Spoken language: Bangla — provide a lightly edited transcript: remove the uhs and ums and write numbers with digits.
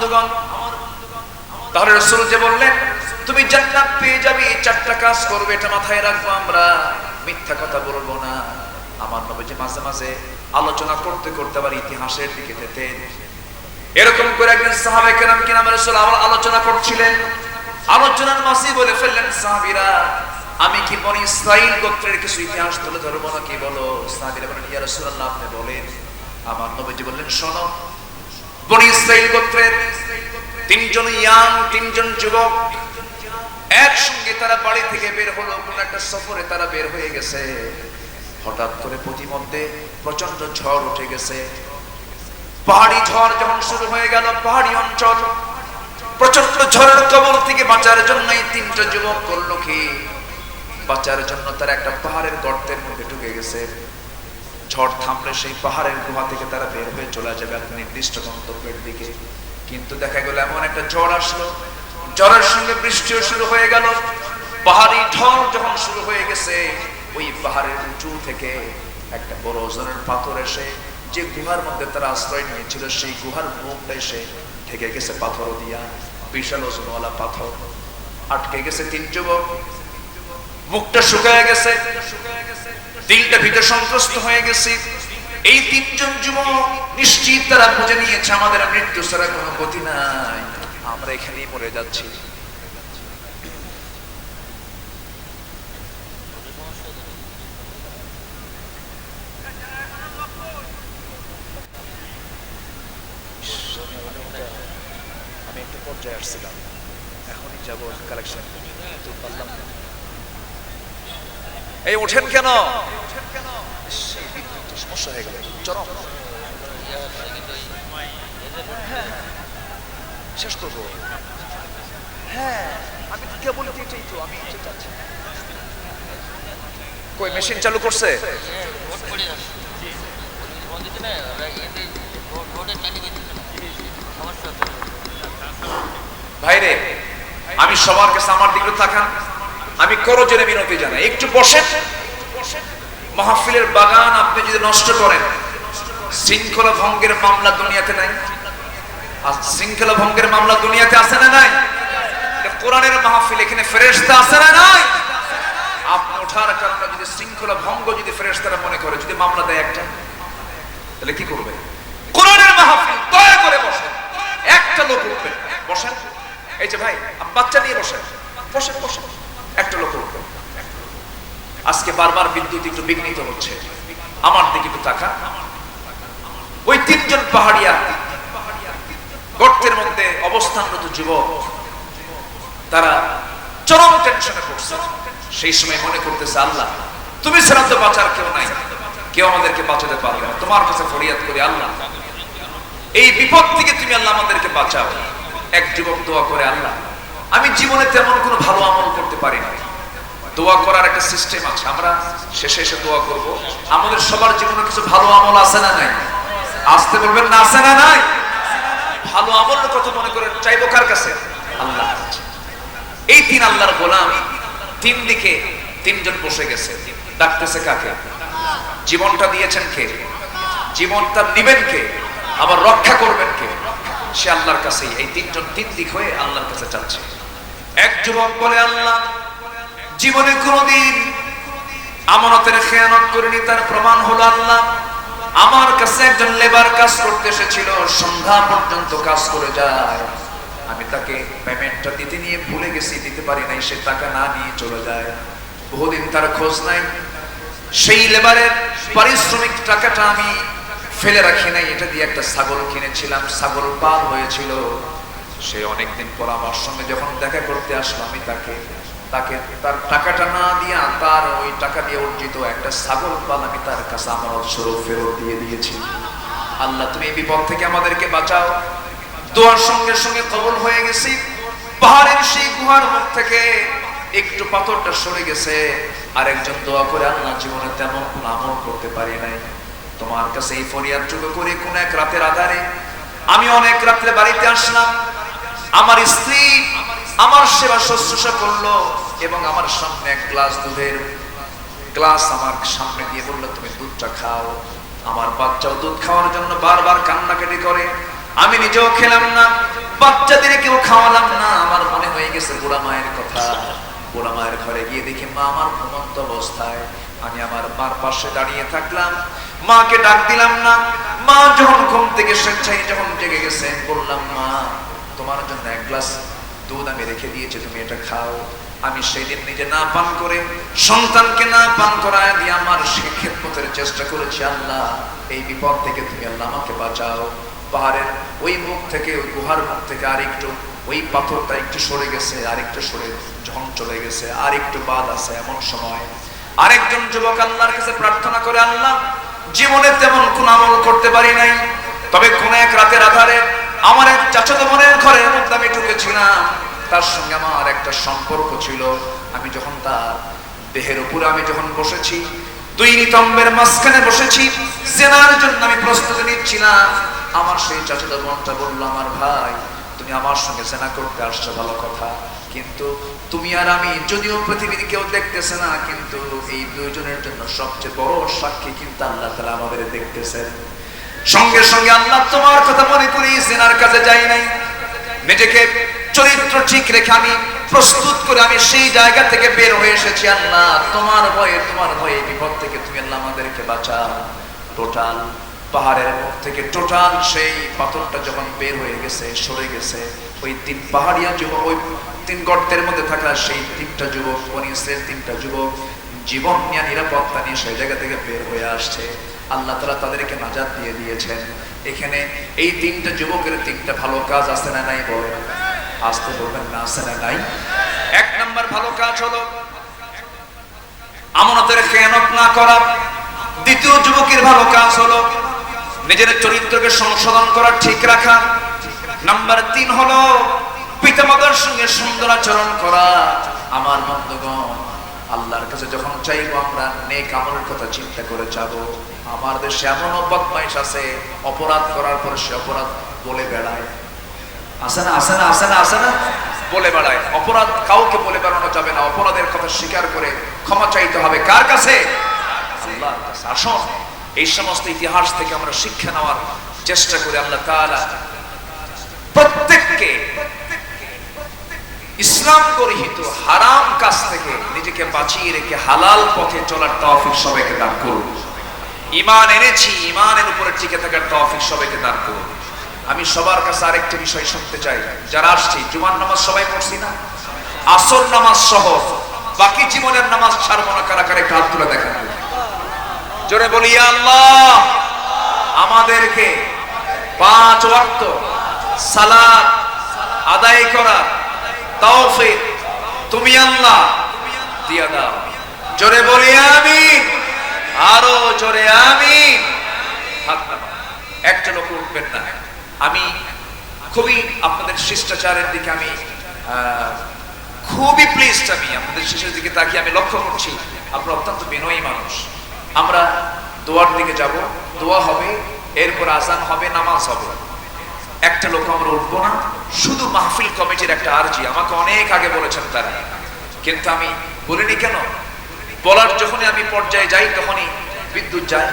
বন্ধুগণ, তাহলে রাসূল যে বললেন তুমি জান্নাত পেয়ে যাবে, চারটা কাজ করবে, এটা মাথায় রাখবো, আমরা মিথ্যা কথা বলবো না। আমার নবীজি মাঝে মাঝে আলোচনা করতে করতে আবার ইতিহাসের দিকে যেতেন। এরকম করে একদিন সাহাবায়ে কেরাম কি নাম রাসূল আলোচনা করছিলেন, আলোচনার মাঝে বলে ফেললেন সাহাবীরা, আমি কি বনি ইসরাইল গোত্রের কিছু ইতিহাস তুলে ধরবো না, কি বলো? সাহাবীরা বলেন ইয়া রাসূলুল্লাহ আপনি বলেন। আমার নবীজি বললেন শোনো, বনি ইসরাইল গোত্রের তিনজন যুবক একসঙ্গে তারা বাড়ি থেকে বের হলো, কোন একটা সফরে তারা বের হয়ে গেছে। হঠাৎ করে প্রতিমধ্যে প্রচন্ড ঝড় উঠে গেছে। পাহাড়ি ঝড় যখন শুরু হয়ে গেল, পাহাড়ি অঞ্চল, প্রচন্ড ঝড়ের কবল থেকে বাঁচার জন্য এই তিনটা যুবক করলো কি, বাঁচার জন্য তারা একটা পাহাড়ের গর্তের মধ্যে ঢুকে গেছে। ঝড় থামলে সেই পাহাড়ের গুহা থেকে তারা বের হয়ে চলে যাবে একটা নির্দিষ্ট গন্তব্যের দিকে। কিন্তু দেখা গেল এমন একটা ঝড় আসলো, ঝড়ের সঙ্গে বৃষ্টিও শুরু হয়ে গেল। পাহাড়ি ঝড় যখন শুরু হয়ে গেছে, ওই পাহাড়ের উঁচু থেকে একটা বড় ওজনের পাথর এসে যে গুহার মধ্যে তারা আশ্রয় নিয়েছিল, সেই গুহার মুখটা এসে ঢেকে গেছে পাথর দিয়া। বিশাল ওজনওয়ালা পাথর আটকে গেছে। তিন যুবক মুখটা শুকায় গেছে, দিলটা ভিতরে সন্ত্রস্ত হয়ে গেছে। এই তিনজন যুবক নিশ্চিত তারা বুঝে নিয়েছে আমাদের মৃত্যু ছাড়া কোনো গতি নাই, আমরা এখানেই মরে যাচ্ছি। আমি একটা পর্যায়ে আসছিলাম, এখনই যাবো কালেকশন, কিন্তু পারলাম না। এই ওঠেন কেন? সমস্যা হয়ে গেল চরম। শেষ করবো। হ্যাঁ আমি তো কেবল এটাই তো আমি চাচ্ছি। কই মেশিন চালু করছে? ভাইরে আমি সবার কাছে আমার দিকে তাকান, আমি করজোরে মিনতি জানাই একটু বসেন। মাহফিলের বাগান আপনি যদি নষ্ট করেন, শৃঙ্খলা ভঙ্গের মামলা দুনিয়াতে নাই? শৃঙ্খলা ভঙ্গের মামলা দুনিয়াতে আছে না নাই? কোরআনের মাহফিল, এখানে ফেরেশতা আছে না নাই? আপনি ওঠার কারণে যদি শৃঙ্খলা ভঙ্গ যদি ফেরেশতারা মনে করে, যদি মামলা দেয় একটা, তাহলে কি করবে? কোরআনের মাহফিল, দয়া করে বসেন। একটা লোক উঠবে, বসেন। এই যে ভাই বাচ্চা নিয়ে বসেন, বসেন বসেন, একটা লোক উঠবে। আজকে বারবার বিদ্যুৎ একটু বিঘ্নিত হচ্ছে, আমার দিকে একটু তাকা। ওই তিনজন পাহাড়িয়া গর্তের মধ্যে অবস্থানরত যুবক, তারা চরম টেনশনে পড়ছে। সেই সময় মনে করতেছে আল্লাহ তুমি ছাড়া তো বাঁচার কেউ নাই, কেউ আমাদেরকে বাঁচাতে পারবে না। তোমার কাছে ফরিয়াদ করি আল্লাহ, এই বিপদ থেকে তুমি আল্লাহ আমাদেরকে বাঁচাও। এক যুবক দোয়া করে, আল্লাহ আমি জীবনে তেমন কোনো ভালো আমল করতে পারি না। দোয়া করার একটা সিস্টেম আছে, আমরা শেষে এসে দোয়া করব। আমাদের সবার জীবনে কিছু ভালো আমল আছে না নাই? আসতে বলবেন না, আছে না নাই? ভালো আমলের কথা মনে করে চাইবো কার কাছে? আল্লাহ। এই তিন আল্লাহর গোলাম, তিন দিকে তিনজন বসে গেছে, ডাকতেছে কাকে? জীবনটা দিয়েছেন কে? জীবনটা নিবেন কে? আবার রক্ষা করবেন কে? সে আল্লাহর কাছেই। এই তিনজন তিন দিক হয়ে আল্লাহর কাছে যাচ্ছে। এক যুবক বলে, আল্লাহ জীবনে কোনদিন আমানতের খেয়ানত করিনি, তার প্রমাণ হলো আল্লাহ আমার কাছে একজন লেবার কাজ করতে এসেছিল, সন্ধ্যা পর্যন্ত কাজ করে যায়। আমি তাকে পেমেন্টটা দিতে নিয়ে ভুলে গেছি, দিতে পারি নাই, সে টাকা না নিয়ে চলে যায়। বহুদিন তার খোঁজ নাই। সেই লেবারের পারিশ্রমিক টাকাটা আমি ফেলে রাখি নাই, এটা দিয়ে একটা ছাগল কিনেছিলাম, ছাগল পাল হয়েছিল। সে অনেকদিন পর আমার সঙ্গে যখন দেখা করতে আসলো, আমি তাকে তার টাকাটা না দিয়া, তার ওই টাকা দিয়ে অর্জিত একটা ছাগল পাল আমি তার কাছে আমার স্বরূপ ফেরত দিয়ে দিয়েছি। আল্লাহ তুমি এই বিপদ থেকে আমাদেরকে বাঁচাও। দোয়ার সঙ্গে সঙ্গে কবুল হয়ে গেছি। পাহাড়ের সেই গুহার মুখ থেকে একটু পাথরটা সরে গেছে। আর একজন দোয়া করে, আল্লাহ জীবনে তেমন কোনো আমল করতে পারি নাই, তোমার কাছে এই ফরিয়াদ যোগ্য করে কোন এক রাতের আধারে আমি অনেক রাত্রে বাড়িতে আসলাম। আমার স্ত্রী আমার সেবা শুশ্রূষা করলো এবং আমার সামনে এক গ্লাস দুধের গ্লাস আমার সামনে দিয়ে বললো, তুমি দুধটা খাও। আমার বাচ্চাও দুধ খাওয়ার জন্য বারবার কান্নাকাটি করে, আমি নিজেও খেলাম না। বাচ্চাদেরকেও খাওয়ালাম না। আমার মনে হয়ে গেছে বুড়া মায়ের কথা। বুড়া মায়ের ঘরে গিয়ে দেখি মা আমার ঘুমন্ত অবস্থায়। আমি আমার মার পাশে দাঁড়িয়ে থাকলাম, মাকে ডাক দিলাম না। মা যখন ঘুম থেকে স্বেচ্ছায় যখন জেগে গেছে, বললাম মা তোমার জন্য এক গ্লাস দুধ আমি রেখে দিয়েছি, তুমি এটা খাও। আমি সেই দিন নিজে না পান করে সন্তানকে না পান করায় দিয়ে আমার সেই খেদমতের চেষ্টা করেছি। আল্লাহ এই বিপদ থেকে তুমি আল্লাহ আমাকে বাঁচাও। পাহাড়ের ওই মুখ থেকে, ওই গুহার মুখ থেকে আরেকটু ওই পাথরটা একটু সরে গেছে, আরেকটু সরে যখন চলে গেছে, আর একটু বাদ আছে। এমন সময় আরেকজন যুবক আল্লাহর কাছে প্রার্থনা করে, আল্লাহ জীবনে তেমন কোন আমল করতে পারি নাই, তবে কোন এক রাতের আধারে আমার এক চাচাতো বোনের ঘরের মধ্যে আমি ঢুকেছিলাম। তার সঙ্গে আমার একটা সম্পর্ক ছিল। আমি যখন তার দেহের উপরে আমি যখন বসেছি, দুই নিতম্বের মাঝখানে বসেছি, জেনার জন্য আমি প্রস্তুতি নিচ্ছিলাম। আমার সেই চাচাতো বোনটা বলল, আমার ভাই তুমি আমার সঙ্গে জেনা করতে আসছো ভালো কথা, কিন্তু তুমি আর আমি যদিও পৃথিবীর কেউ দেখতেছে না, কিন্তু এই দুইজনের জন্য সবচেয়ে বড় সাক্ষী কিন্তু আল্লাহ তাআলা আমাদের দেখতেছেন। সঙ্গে সঙ্গে আল্লাহ তোমার কথা মনে করি জেনার কাছে যাই নাই। নিজেকে চরিত্র ঠিক রেখে আমি প্রস্তুত করে আমি সেই জায়গা থেকে বের হয়ে এসেছি। আল্লাহ তোমার ভয়ে বিপদ থেকে তুমি আল্লাহ আমাদেরকে বাঁচাও। টোটাল পাহাড়ের মুখ থেকে টোটাল সেই পাথরটা যখন বের হয়ে গেছে, সরে গেছে, ওই তিন পাহাড়িয়া যুবক, ওই তিন গর্তের মধ্যে থাকা সেই তিনটা যুবক, বনী ইসরাইলের তিনটা যুবক জীবন নিয়ে নিরাপত্তা নিয়ে সেই জায়গা থেকে বের হয়ে আসছে। আল্লাহ তাআলা তাদেরকে নাজাত দিয়ে দিয়েছেন। এখানে এই তিনটা যুবকের তিনটা ভালো কাজ আছে না নাই বলেন? আসতে বলবেন না, আছে না নাই? এক নাম্বার ভালো কাজ হলো আমানতের খেয়ানত না করা। দ্বিতীয় যুবকের ভালো কাজ হলো নিজের চরিত্রকে সংশোধন করা, ঠিক রাখা। নাম্বার 3 হলো পিতামাতার সঙ্গে সুন্দর আচরণ করা। আমার বন্ধুগণ, আল্লাহর কাছে যখন চাইবো আমরা নেক আমলের কথা চিন্তা করে যাবো। আমার দেশে এমন বদমাইশ আছে, অপরাধ করার পর সে অপরাধ বলে বেড়ায়। আছে না, আছে না, আছে না, আছে না? বলে বেড়ায়। অপরাধ কাউকে বলে বেড়ানো যাবে না। অপরাধের কথা স্বীকার করে ক্ষমা চাইতে হবে কার কাছে? আল্লাহর কাছে। আসুন এই সমস্ত ইতিহাস থেকে আমরা শিক্ষা নেওয়ার চেষ্টা করি। আল্লাহ তাআলা প্রত্যেককে ইসলাম গৃহীত হারাম কাজ থেকে নিজেকে বাঁচিয়ে রেখে হালাল পথে চলার তৌফিক সবাইকে দান করুন। ঈমান এনেছি, ঈমানের উপরে টিকে থাকার তৌফিক সবাইকে দান করুন। আমি সবার কাছে আরেকটা বিষয় শুনতে চাই। যারা আসছি, জুমার নামাজ সবাই পড়ছি না? আসর নামাজ সহ বাকি জীবনের নামাজ ছাড়বো না। কারা কারা একটু হাত তুলে দেখান, জোরে বলি ইয়া আল্লাহ। আমাদেরকে 5 ওয়াক্ত সালাত আদায় করার তৌফিক তুমি আল্লাহ দিয়া দাও। জোরে বলি আমিন, আরো জোরে আমিন। হাত নামান, একটা লোক উঠবেন না। আমি খুবই আপনাদের শিষ্টাচারের দিকে আমি খুবই প্লিজড। আমি আপনাদের শেষের দিকে তাকিয়ে আমি লক্ষ্য করছি আপনারা অত্যন্ত বিনয়ী মানুষ। আমরা দোয়ার দিকে যাব, দোয়া হবে, এরপর আজান হবে, নামাজ হবে। একটা লোক আমরা উঠবো না। শুধু মাহফিল কমিটির একটা আরজি, আমাকে অনেক আগে বলেছেন তারা, কিন্তু আমি বলিনি কেন? বলার যখনই আমি পর্যায়ে যাই তখনই বিদ্যুৎ যায়।